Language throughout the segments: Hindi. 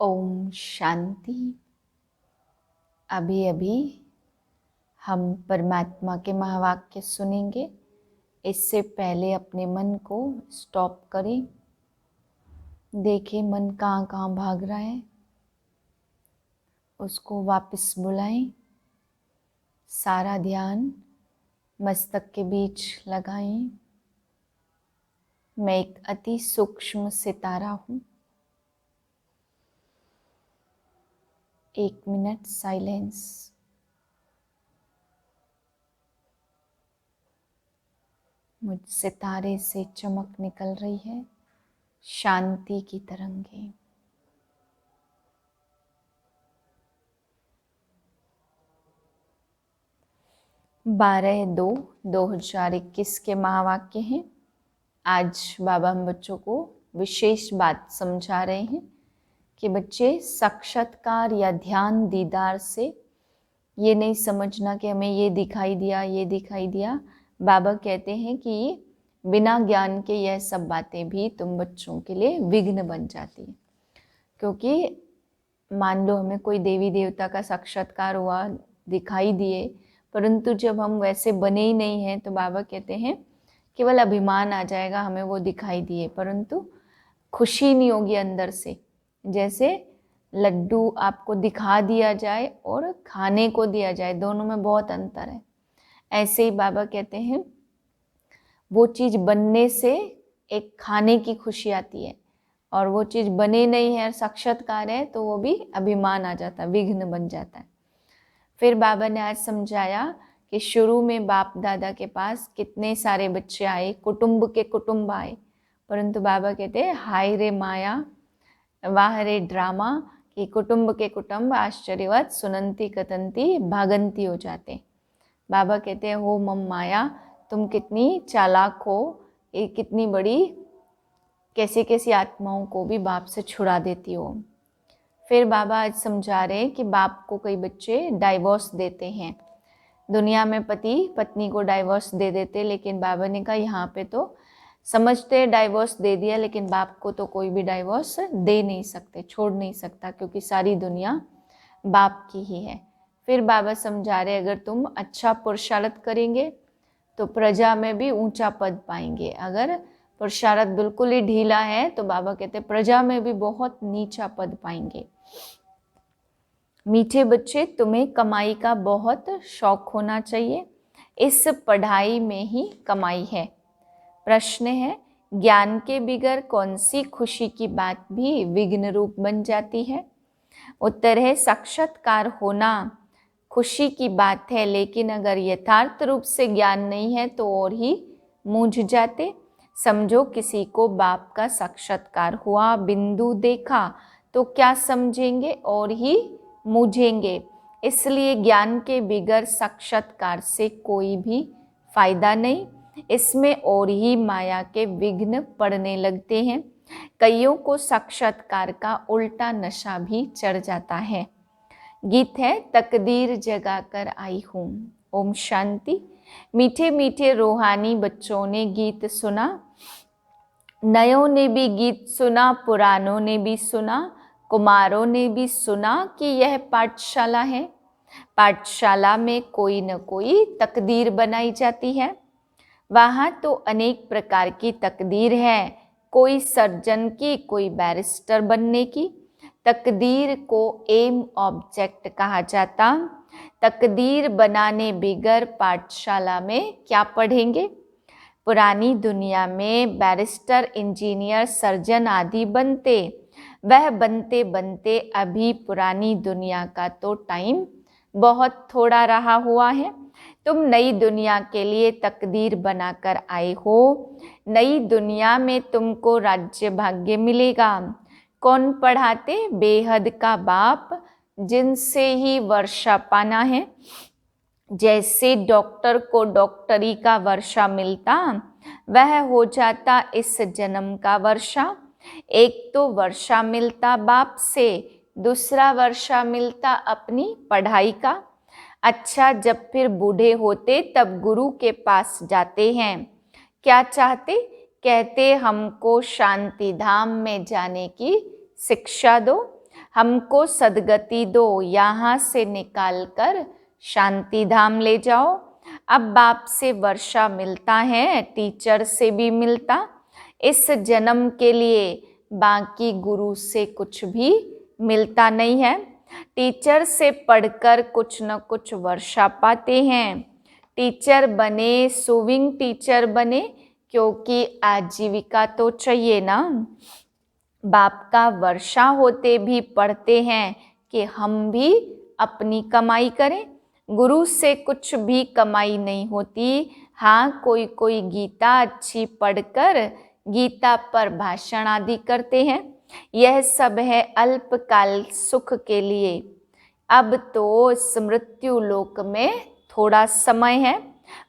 ओम शांति। अभी अभी हम परमात्मा के महावाक्य सुनेंगे। इससे पहले अपने मन को स्टॉप करें। देखें मन कहाँ कहाँ भाग रहा है, उसको वापस बुलाएं। सारा ध्यान मस्तक के बीच लगाएं। मैं एक अति सूक्ष्म सितारा हूँ। 1 मिनट साइलेंस। मुझ सितारे से चमक निकल रही है, शांति की तरंगें। बारह 2/2021 के महावाक्य हैं। आज बाबा हम बच्चों को विशेष बात समझा रहे हैं कि बच्चे साक्षात्कार या ध्यान दीदार से ये नहीं समझना कि हमें ये दिखाई दिया, ये दिखाई दिया। बाबा कहते हैं कि बिना ज्ञान के यह सब बातें भी तुम बच्चों के लिए विघ्न बन जाती हैं। क्योंकि मान लो हमें कोई देवी देवता का साक्षात्कार हुआ, दिखाई दिए, परंतु जब हम वैसे बने ही नहीं हैं तो बाबा कहते हैं केवल अभिमान आ जाएगा, हमें वो दिखाई दिए, परंतु खुशी नहीं होगी अंदर से। जैसे लड्डू आपको दिखा दिया जाए और खाने को दिया जाए, दोनों में बहुत अंतर है। ऐसे ही बाबा कहते हैं वो चीज़ बनने से एक खाने की खुशी आती है, और वो चीज़ बने नहीं है और साक्षात्कार है तो वो भी अभिमान आ जाता है, विघ्न बन जाता है। फिर बाबा ने आज समझाया कि शुरू में बाप दादा के पास कितने सारे बच्चे आए, कुटुंब के कुटुंब आए, परंतु बाबा कहते हैं हाय रे माया, वाह रे ड्रामा, कि कुटुंब के कुटुंब आश्चर्यवत सुनंती कतंती भागंती हो जाते। बाबा कहते हैं हो मम माया, तुम कितनी चालाक हो, ये कितनी बड़ी कैसी कैसी आत्माओं को भी बाप से छुड़ा देती हो। फिर बाबा आज समझा रहे हैं कि बाप को कई बच्चे डाइवोर्स देते हैं। दुनिया में पति पत्नी को डाइवोर्स दे देते, लेकिन बाबा ने कहा यहाँ पे तो समझते डाइवोर्स दे दिया, लेकिन बाप को तो कोई भी डाइवोर्स दे नहीं सकते, छोड़ नहीं सकता, क्योंकि सारी दुनिया बाप की ही है। फिर बाबा समझा रहे अगर तुम अच्छा पुरुषार्थ करेंगे तो प्रजा में भी ऊंचा पद पाएंगे। अगर पुरुषार्थ बिल्कुल ही ढीला है तो बाबा कहते प्रजा में भी बहुत नीचा पद पाएंगे। मीठे बच्चे, तुम्हें कमाई का बहुत शौक होना चाहिए, इस पढ़ाई में ही कमाई है। प्रश्न है ज्ञान के बिगर कौन सी खुशी की बात भी विघ्न रूप बन जाती है? उत्तर है साक्षात्कार होना खुशी की बात है, लेकिन अगर यथार्थ रूप से ज्ञान नहीं है तो और ही मूझ जाते। समझो किसी को बाप का साक्षात्कार हुआ, बिंदु देखा, तो क्या समझेंगे और ही मूझेंगे। इसलिए ज्ञान के बिगर साक्षात्कार से कोई भी फायदा नहीं, इसमें और ही माया के विघ्न पड़ने लगते हैं। कईयों को साक्षात्कार का उल्टा नशा भी चढ़ जाता है। गीत है तकदीर जगा कर आई हूँ। ओम शांति। मीठे मीठे रूहानी बच्चों ने गीत सुना, नयों ने भी गीत सुना, पुरानों ने भी सुना, कुमारों ने भी सुना कि यह पाठशाला है। पाठशाला में कोई न कोई तकदीर बनाई जाती है। वहाँ तो अनेक प्रकार की तकदीर है, कोई सर्जन की, कोई बैरिस्टर बनने की। तकदीर को एम ऑब्जेक्ट कहा जाता। तकदीर बनाने बिगर पाठशाला में क्या पढ़ेंगे? पुरानी दुनिया में बैरिस्टर, इंजीनियर, सर्जन आदि बनते, वह बनते बनते अभी पुरानी दुनिया का तो टाइम बहुत थोड़ा रहा हुआ है। तुम नई दुनिया के लिए तकदीर बनाकर आए हो। नई दुनिया में तुमको राज्य भाग्य मिलेगा। कौन पढ़ाते? बेहद का बाप, जिनसे ही वर्षा पाना है। जैसे डॉक्टर को डॉक्टरी का वर्षा मिलता, वह हो जाता इस जन्म का वर्षा। एक तो वर्षा मिलता बाप से, दूसरा वर्षा मिलता अपनी पढ़ाई का। अच्छा, जब फिर बूढ़े होते तब गुरु के पास जाते हैं। क्या चाहते? कहते हमको शांति धाम में जाने की शिक्षा दो। हमको सद्गति दो, यहाँ से निकाल कर शांति धाम ले जाओ। अब बाप से वर्षा मिलता है, टीचर से भी मिलता। इस जन्म के लिए बाकी गुरु से कुछ भी मिलता नहीं है। टीचर से पढ़कर कुछ न कुछ वर्षा पाते हैं। टीचर बने, सुविंग टीचर बने, क्योंकि आजीविका तो चाहिए ना। बाप का वर्षा होते भी पढ़ते हैं कि हम भी अपनी कमाई करें। गुरु से कुछ भी कमाई नहीं होती। हाँ, कोई कोई गीता अच्छी पढ़कर गीता पर भाषण आदि करते हैं। यह सब है अल्पकाल सुख के लिए। अब तो इस मृत्यु लोक में थोड़ा समय है।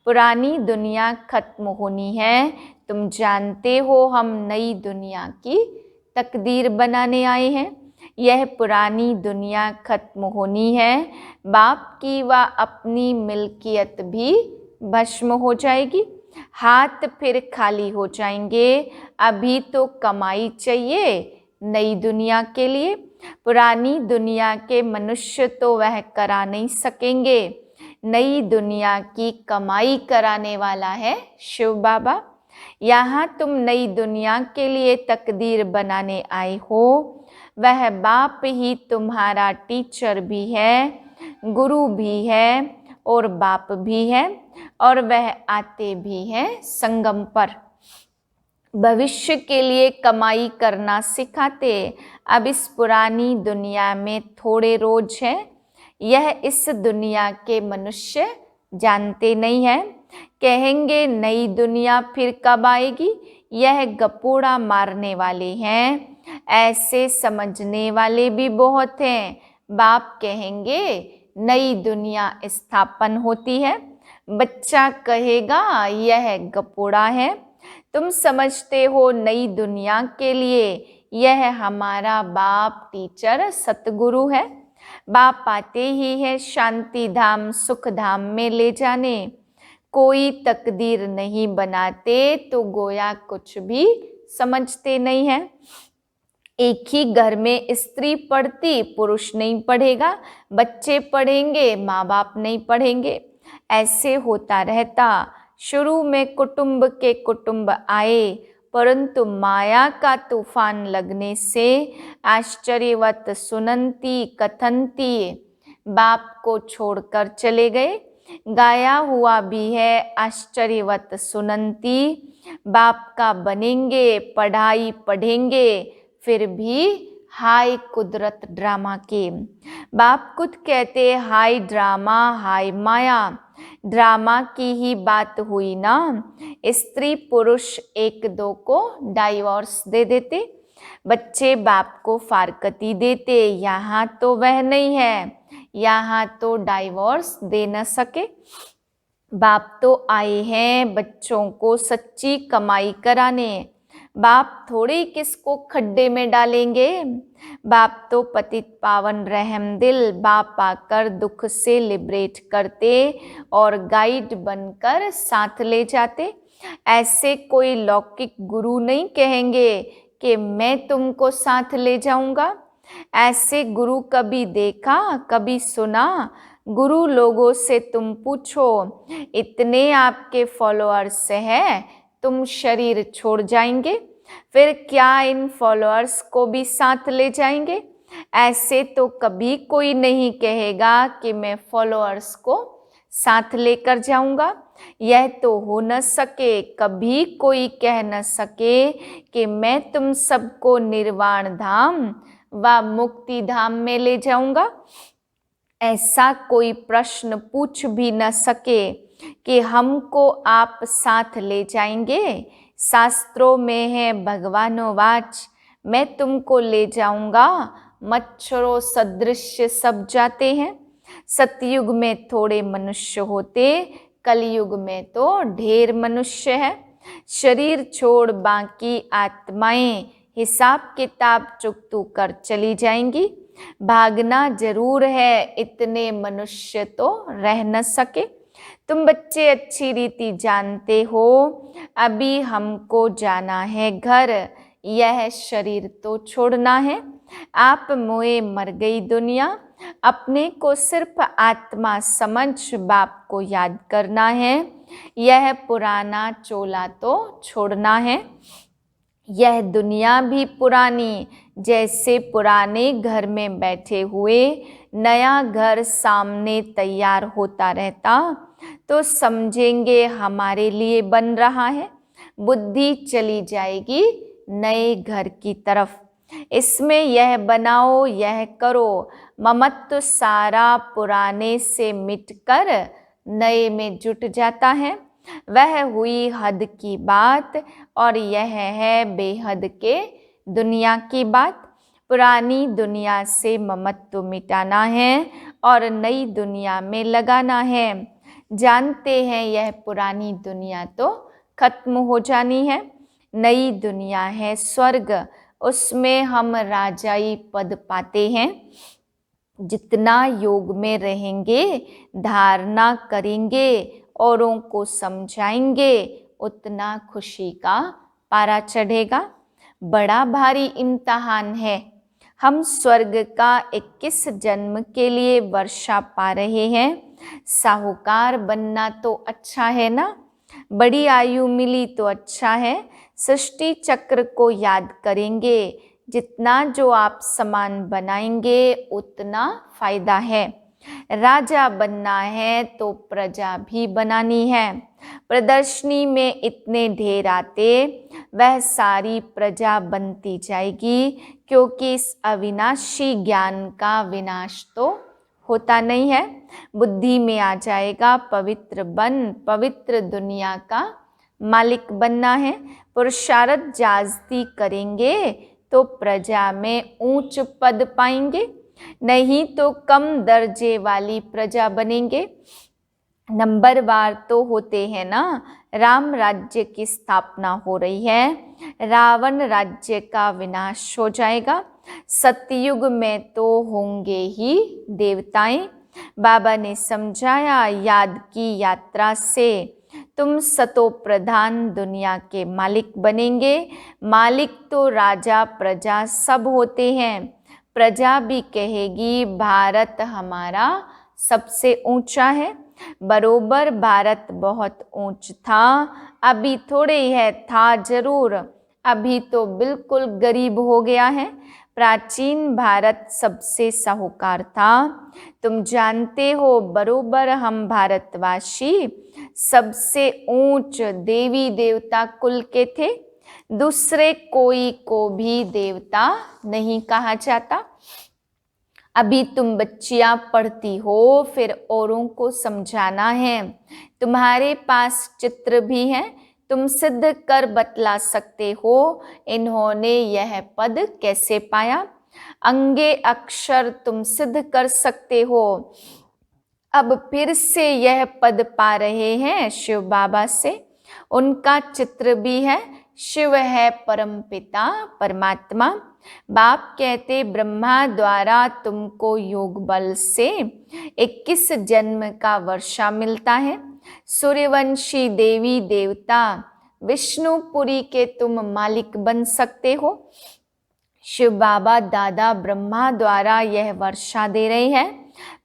पुरानी दुनिया खत्म होनी है। तुम जानते हो हम नई दुनिया की तकदीर बनाने आए हैं। यह पुरानी दुनिया खत्म होनी है। बाप की व अपनी मिल्कियत भी भस्म हो जाएगी। हाथ फिर खाली हो जाएंगे। अभी तो कमाई चाहिए नई दुनिया के लिए। पुरानी दुनिया के मनुष्य तो वह करा नहीं सकेंगे। नई दुनिया की कमाई कराने वाला है शिव बाबा। यहाँ तुम नई दुनिया के लिए तकदीर बनाने आए हो। वह बाप ही तुम्हारा टीचर भी है, गुरु भी है और बाप भी है, और वह आते भी हैं संगम पर। भविष्य के लिए कमाई करना सिखाते। अब इस पुरानी दुनिया में थोड़े रोज है। यह इस दुनिया के मनुष्य जानते नहीं हैं। कहेंगे नई दुनिया फिर कब आएगी, यह गपोड़ा मारने वाले हैं। ऐसे समझने वाले भी बहुत हैं। बाप कहेंगे नई दुनिया स्थापन होती है। बच्चा कहेगा यह गपोड़ा है। तुम समझते हो नई दुनिया के लिए यह हमारा बाप टीचर सतगुरु है। बाप आते ही है शांति धाम सुख धाम में ले जाने। कोई तकदीर नहीं बनाते तो गोया कुछ भी समझते नहीं है। एक ही घर में स्त्री पढ़ती, पुरुष नहीं पढ़ेगा। बच्चे पढ़ेंगे, माँ बाप नहीं पढ़ेंगे। ऐसे होता रहता। शुरू में कुटुंब के कुटुंब आए, परंतु माया का तूफान लगने से आश्चर्यवत सुनंती कथनती बाप को छोड़कर चले गए। गाया हुआ भी है आश्चर्यवत सुनंती बाप का बनेंगे, पढ़ाई पढ़ेंगे, फिर भी हाय कुदरत ड्रामा के। बाप खुद कहते हाय ड्रामा हाय माया। ड्रामा की ही बात हुई ना। स्त्री पुरुष एक दो को डाइवोर्स दे देते, बच्चे बाप को फारकती देते। यहाँ तो वह नहीं है। यहाँ तो डाइवोर्स दे न सके। बाप तो आए हैं बच्चों को सच्ची कमाई कराने। बाप थोड़ी किसको खड्डे में डालेंगे। बाप तो पतित पावन रहम दिल। बाप आकर दुख से लिबरेट करते और गाइड बनकर साथ ले जाते। ऐसे कोई लौकिक गुरु नहीं कहेंगे कि मैं तुमको साथ ले जाऊंगा। ऐसे गुरु कभी देखा, कभी सुना? गुरु लोगों से तुम पूछो, इतने आपके फॉलोअर्स हैं, तुम शरीर छोड़ जाएंगे, फिर क्या इन फॉलोअर्स को भी साथ ले जाएंगे? ऐसे तो कभी कोई नहीं कहेगा कि मैं फॉलोअर्स को साथ लेकर जाऊंगा। यह तो हो न सके। कभी कोई कह न सके कि मैं तुम सबको निर्वाण धाम व मुक्ति धाम में ले जाऊंगा। ऐसा कोई प्रश्न पूछ भी न सके कि हमको आप साथ ले जाएंगे। शास्त्रों में है भगवानोवाच, मैं तुमको ले जाऊंगा। मच्छरों सदृश सब जाते हैं। सतयुग में थोड़े मनुष्य होते, कलयुग में तो ढेर मनुष्य है। शरीर छोड़ बाकी आत्माएं हिसाब किताब चुकतू कर चली जाएंगी। भागना जरूर है, इतने मनुष्य तो रह न सके। तुम बच्चे अच्छी रीति जानते हो, अभी हमको जाना है घर, यह शरीर तो छोड़ना है। आप मोए मर गई दुनिया। अपने को सिर्फ आत्मा समझ बाप को याद करना है। यह पुराना चोला तो छोड़ना है। यह दुनिया भी पुरानी, जैसे पुराने घर में बैठे हुए नया घर सामने तैयार होता रहता तो समझेंगे हमारे लिए बन रहा है। बुद्धि चली जाएगी नए घर की तरफ। इसमें यह बनाओ, यह करो। ममत्व सारा पुराने से मिटकर नए में जुट जाता है। वह हुई हद की बात और यह है बेहद के दुनिया की बात। पुरानी दुनिया से ममत्व मिटाना है और नई दुनिया में लगाना है। जानते हैं यह पुरानी दुनिया तो खत्म हो जानी है। नई दुनिया है स्वर्ग, उसमें हम राजाई पद पाते हैं। जितना योग में रहेंगे, धारणा करेंगे, औरों को समझाएंगे, उतना खुशी का पारा चढ़ेगा। बड़ा भारी इम्तहान है। हम स्वर्ग का 21 जन्म के लिए वर्षा पा रहे हैं। साहूकार बनना तो अच्छा है ना, बड़ी आयु मिली तो अच्छा है। सृष्टि चक्र को याद करेंगे। जितना जो आप सामान बनाएंगे उतना फायदा है। राजा बनना है तो प्रजा भी बनानी है। प्रदर्शनी में इतने ढेर आते, वह सारी प्रजा बनती जाएगी, क्योंकि इस अविनाशी ज्ञान का विनाश तो होता नहीं है। बुद्धि में आ जाएगा पवित्र बन, पवित्र दुनिया का मालिक बनना है। पुरुषार्थ जास्ती करेंगे तो प्रजा में ऊंच पद पाएंगे, नहीं तो कम दर्जे वाली प्रजा बनेंगे। नंबरवार तो होते हैं ना। राम राज्य की स्थापना हो रही है, रावण राज्य का विनाश हो जाएगा। सतयुग में तो होंगे ही देवताएं। बाबा ने समझाया, याद की यात्रा से तुम सतो प्रधान दुनिया के मालिक बनेंगे। मालिक तो राजा प्रजा सब होते हैं। प्रजा भी कहेगी भारत हमारा सबसे ऊंचा है। बरोबर भारत बहुत ऊंच था, अभी थोड़े है, था जरूर, अभी तो बिल्कुल गरीब हो गया है। प्राचीन भारत सबसे साहूकार था। तुम जानते हो बरोबर हम भारतवासी सबसे ऊंच देवी देवता कुल के थे। दूसरे कोई को भी देवता नहीं कहा जाता। अभी तुम बच्चियां पढ़ती हो, फिर औरों को समझाना है। तुम्हारे पास चित्र भी है, तुम सिद्ध कर बतला सकते हो इन्होंने यह पद कैसे पाया। अंगे अक्षर तुम सिद्ध कर सकते हो। अब फिर से यह पद पा रहे हैं शिव बाबा से। उनका चित्र भी है। शिव है परम पिता परमात्मा। बाप कहते ब्रह्मा द्वारा तुमको योग बल से 21 जन्म का वर्षा मिलता है। सूर्यवंशी देवी देवता विष्णुपुरी के तुम मालिक बन सकते हो। शिव बाबा दादा ब्रह्मा द्वारा यह वर्षा दे रहे हैं।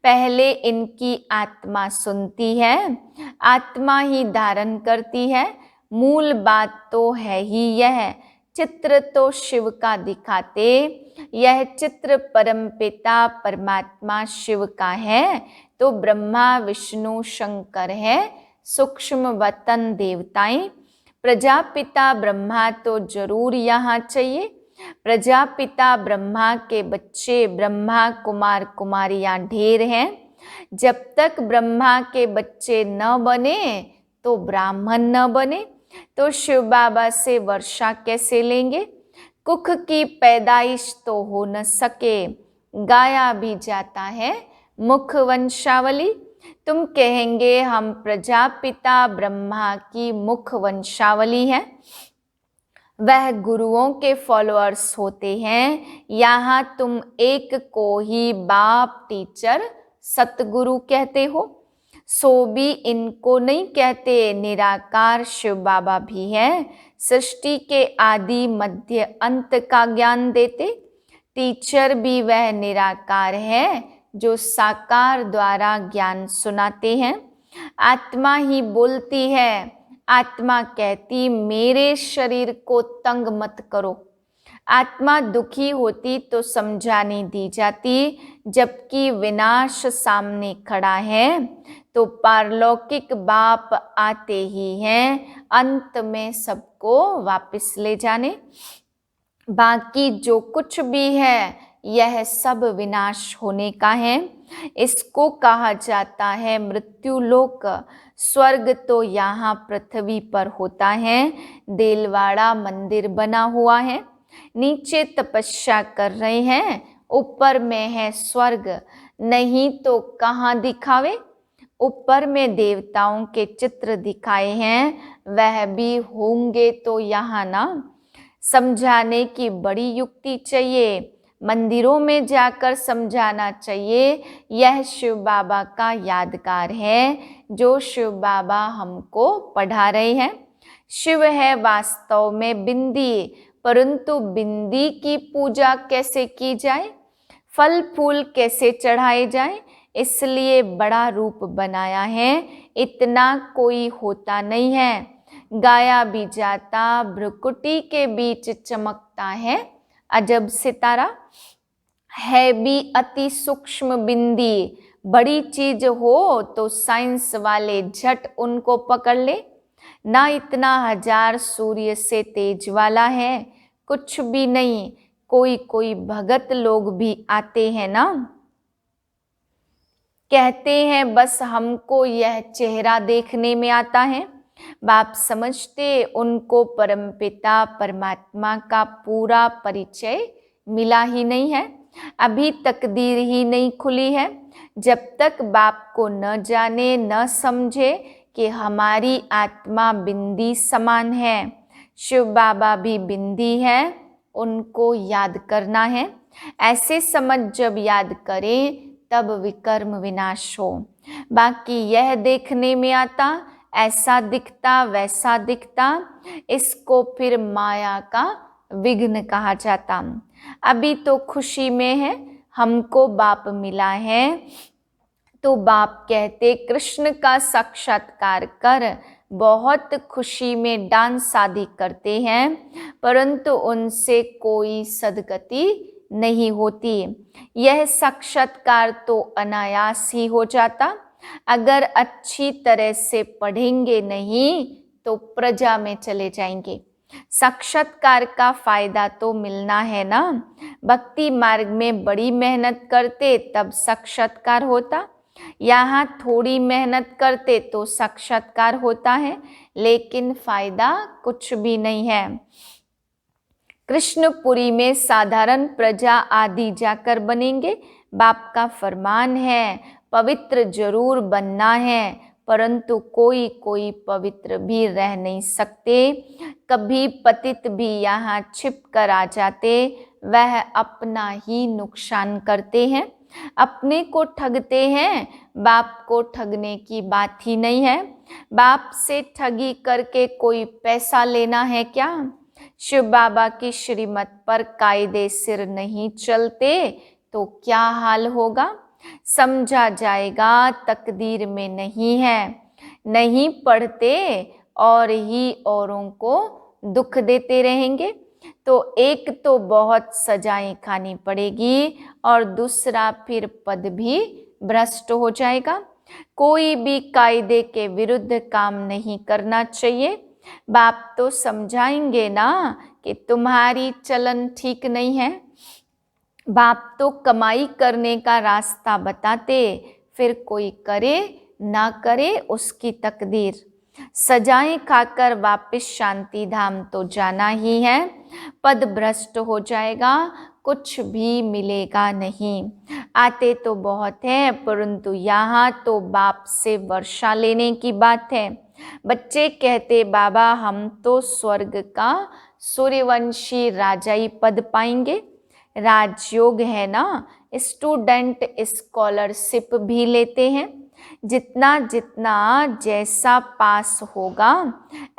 पहले इनकी आत्मा सुनती है, आत्मा ही धारण करती है। मूल बात तो है ही यह। चित्र तो शिव का दिखाते, यह चित्र परम पिता परमात्मा शिव का है तो ब्रह्मा विष्णु शंकर है सूक्ष्म वतन देवताएं। प्रजापिता ब्रह्मा तो जरूर यहाँ चाहिए। प्रजापिता ब्रह्मा के बच्चे ब्रह्मा कुमार कुमारियां ढेर हैं। जब तक ब्रह्मा के बच्चे न बने तो ब्राह्मण न बने तो शिव बाबा से वर्षा कैसे लेंगे। कुख की पैदाइश तो हो न सके, गाया भी जाता है मुख वंशावली। तुम कहेंगे हम प्रजापिता ब्रह्मा की मुख वंशावली है। वह गुरुओं के फॉलोअर्स होते हैं। यहाँ तुम एक को ही बाप टीचर सतगुरु कहते हो। सो भी इनको नहीं कहते। निराकार शिव बाबा भी है। सृष्टि के आदि मध्य अंत का ज्ञान देते। टीचर भी वह निराकार है जो साकार द्वारा ज्ञान सुनाते हैं। आत्मा ही बोलती है, आत्मा कहती मेरे शरीर को तंग मत करो। आत्मा दुखी होती तो समझानी दी जाती, जबकि विनाश सामने खड़ा है तो पारलौकिक बाप आते ही हैं अंत में सबको वापस ले जाने। बाकी जो कुछ भी है यह सब विनाश होने का है। इसको कहा जाता है मृत्यु लोक। स्वर्ग तो यहाँ पृथ्वी पर होता है। देलवाड़ा मंदिर बना हुआ है, नीचे तपस्या कर रहे हैं, ऊपर में है स्वर्ग। नहीं तो कहाँ दिखावे। ऊपर में देवताओं के चित्र दिखाए हैं, वह भी होंगे तो यहाँ ना। समझाने की बड़ी युक्ति चाहिए, मंदिरों में जाकर समझाना चाहिए। यह शिव बाबा का यादगार है जो शिव बाबा हमको पढ़ा रहे हैं। शिव है वास्तव में बिंदी, परंतु बिंदी की पूजा कैसे की जाए, फल फूल कैसे चढ़ाए जाए, इसलिए बड़ा रूप बनाया है। इतना कोई होता नहीं है। गाया भी जाता भ्रुकुटी के बीच चमकता है अजब सितारा। है भी अति सूक्ष्म बिंदी, बड़ी चीज हो तो साइंस वाले झट उनको पकड़ ले। ना इतना हजार सूर्य से तेज वाला है, कुछ भी नहीं। कोई कोई भगत लोग भी आते हैं ना, कहते हैं बस हमको यह चेहरा देखने में आता है। बाप समझते उनको परमपिता परमात्मा का पूरा परिचय मिला ही नहीं है, अभी तकदीर ही नहीं खुली है। जब तक बाप को न जाने न समझे कि हमारी आत्मा बिंदी समान है, शिव बाबा भी बिंदी है, उनको याद करना है। ऐसे समझ जब याद करें तब विकर्म विनाश हो। बाकी यह देखने में आता, ऐसा दिखता वैसा दिखता, इसको फिर माया का विघ्न कहा जाता। अभी तो खुशी में है, हमको बाप मिला है तो बाप कहते कृष्ण का साक्षात्कार कर। बहुत खुशी में डांस आदि करते हैं, परंतु उनसे कोई सदगति नहीं होती। यह साक्षात्कार तो अनायास ही हो जाता। अगर अच्छी तरह से पढ़ेंगे नहीं तो प्रजा में चले जाएंगे। साक्षात्कार का फायदा तो मिलना है ना। भक्ति मार्ग में बड़ी मेहनत करते तब साक्षात्कार होता, यहाँ थोड़ी मेहनत करते तो साक्षात्कार होता है, लेकिन फायदा कुछ भी नहीं है। कृष्णपुरी में साधारण प्रजा आदि जाकर बनेंगे। बाप का फरमान है पवित्र जरूर बनना है, परंतु कोई कोई पवित्र भी रह नहीं सकते। कभी पतित भी यहाँ छिप कर आ जाते, वह अपना ही नुकसान करते हैं, अपने को ठगते हैं। बाप को ठगने की बात ही नहीं है। बाप से ठगी करके कोई पैसा लेना है क्या। शिव बाबा की श्रीमत पर कायदे सिर नहीं चलते तो क्या हाल होगा। समझा जाएगा तकदीर में नहीं है। नहीं पढ़ते और ही औरों को दुख देते रहेंगे तो एक तो बहुत सजाएं खानी पड़ेगी और दूसरा फिर पद भी भ्रष्ट हो जाएगा। कोई भी कायदे के विरुद्ध काम नहीं करना चाहिए। बाप तो समझाएंगे ना कि तुम्हारी चलन ठीक नहीं है। बाप तो कमाई करने का रास्ता बताते, फिर कोई करे ना करे उसकी तकदीर। सजाएं खाकर वापस शांति धाम तो जाना ही है। पद भ्रष्ट हो जाएगा, कुछ भी मिलेगा नहीं। आते तो बहुत हैं, परंतु यहाँ तो बाप से वर्षा लेने की बात है। बच्चे कहते बाबा हम तो स्वर्ग का सूर्यवंशी राजाई पद पाएंगे। राजयोग है ना, स्टूडेंट स्कॉलरशिप भी लेते हैं। जितना जितना जैसा पास होगा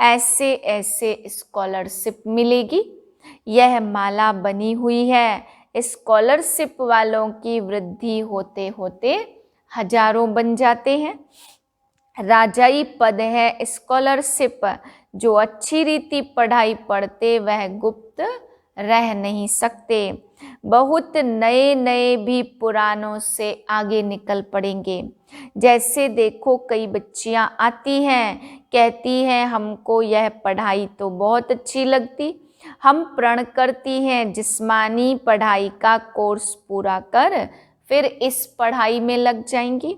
ऐसे ऐसे स्कॉलरशिप मिलेगी। यह माला बनी हुई है, स्कॉलरशिप वालों की वृद्धि होते होते हजारों बन जाते हैं। राजाई पद है स्कॉलरशिप, जो अच्छी रीति पढ़ाई पढ़ते वह गुप्त रह नहीं सकते। बहुत नए नए भी पुरानों से आगे निकल पड़ेंगे। जैसे देखो कई बच्चियां आती हैं, कहती हैं हमको यह पढ़ाई तो बहुत अच्छी लगती, हम प्रण करती हैं जिस्मानी पढ़ाई का कोर्स पूरा कर फिर इस पढ़ाई में लग जाएंगी,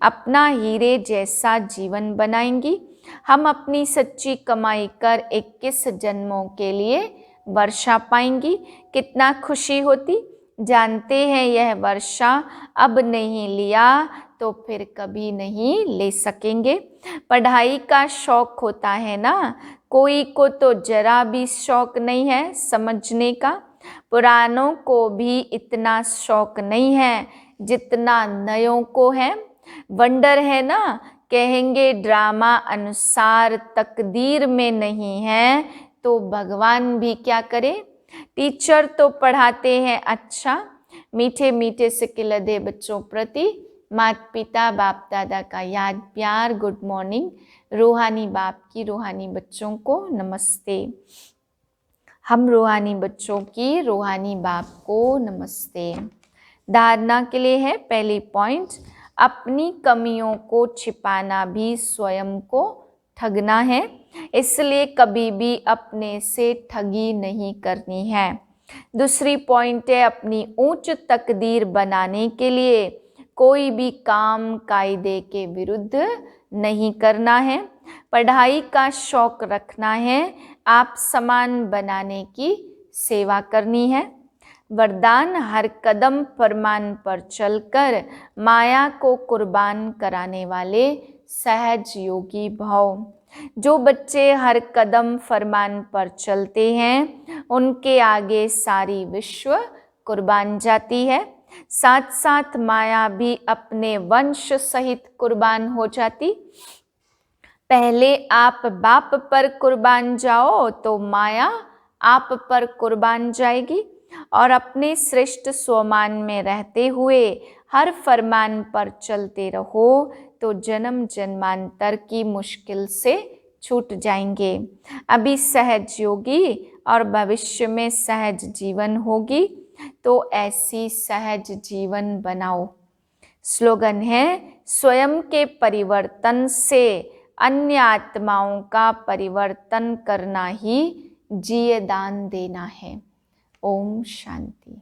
अपना हीरे जैसा जीवन बनाएंगी। हम अपनी सच्ची कमाई कर 21 जन्मों के लिए वर्षा पाएंगी। कितना खुशी होती। जानते हैं यह वर्षा अब नहीं लिया तो फिर कभी नहीं ले सकेंगे। पढ़ाई का शौक होता है ना, कोई को तो जरा भी शौक नहीं है समझने का। पुरानों को भी इतना शौक नहीं है जितना नयों को है। वंडर है ना, कहेंगे ड्रामा अनुसार तकदीर में नहीं है तो भगवान भी क्या करे। टीचर तो पढ़ाते हैं अच्छा, मीठे मीठे सिक्के लदे बच्चों प्रति माता पिता बाप दादा का याद प्यार गुड मॉर्निंग। रूहानी बाप की रूहानी बच्चों को नमस्ते। हम रूहानी बच्चों की रूहानी बाप को नमस्ते। धारणा के लिए है पहली पॉइंट, अपनी कमियों को छिपाना भी स्वयं को ठगना है, इसलिए कभी भी अपने से ठगी नहीं करनी है। दूसरी पॉइंट है, अपनी ऊंच तकदीर बनाने के लिए कोई भी काम कायदे के विरुद्ध नहीं करना है। पढ़ाई का शौक रखना है, आप समान बनाने की सेवा करनी है। वरदान, हर कदम फरमान पर चलकर माया को कुर्बान कराने वाले सहज योगी भव। जो बच्चे हर कदम फरमान पर चलते हैं उनके आगे सारी विश्व कुर्बान जाती है। साथ साथ माया भी अपने वंश सहित कुर्बान हो जाती। पहले आप बाप पर कुर्बान जाओ तो माया आप पर कुर्बान जाएगी, और अपने श्रेष्ठ स्वमान में रहते हुए हर फरमान पर चलते रहो तो जन्म जन्मांतर की मुश्किल से छूट जाएंगे। अभी सहज योगी और भविष्य में सहज जीवन होगी, तो ऐसी सहज जीवन बनाओ। स्लोगन है, स्वयं के परिवर्तन से अन्य आत्माओं का परिवर्तन करना ही जीवदान देना है। ओम शांति।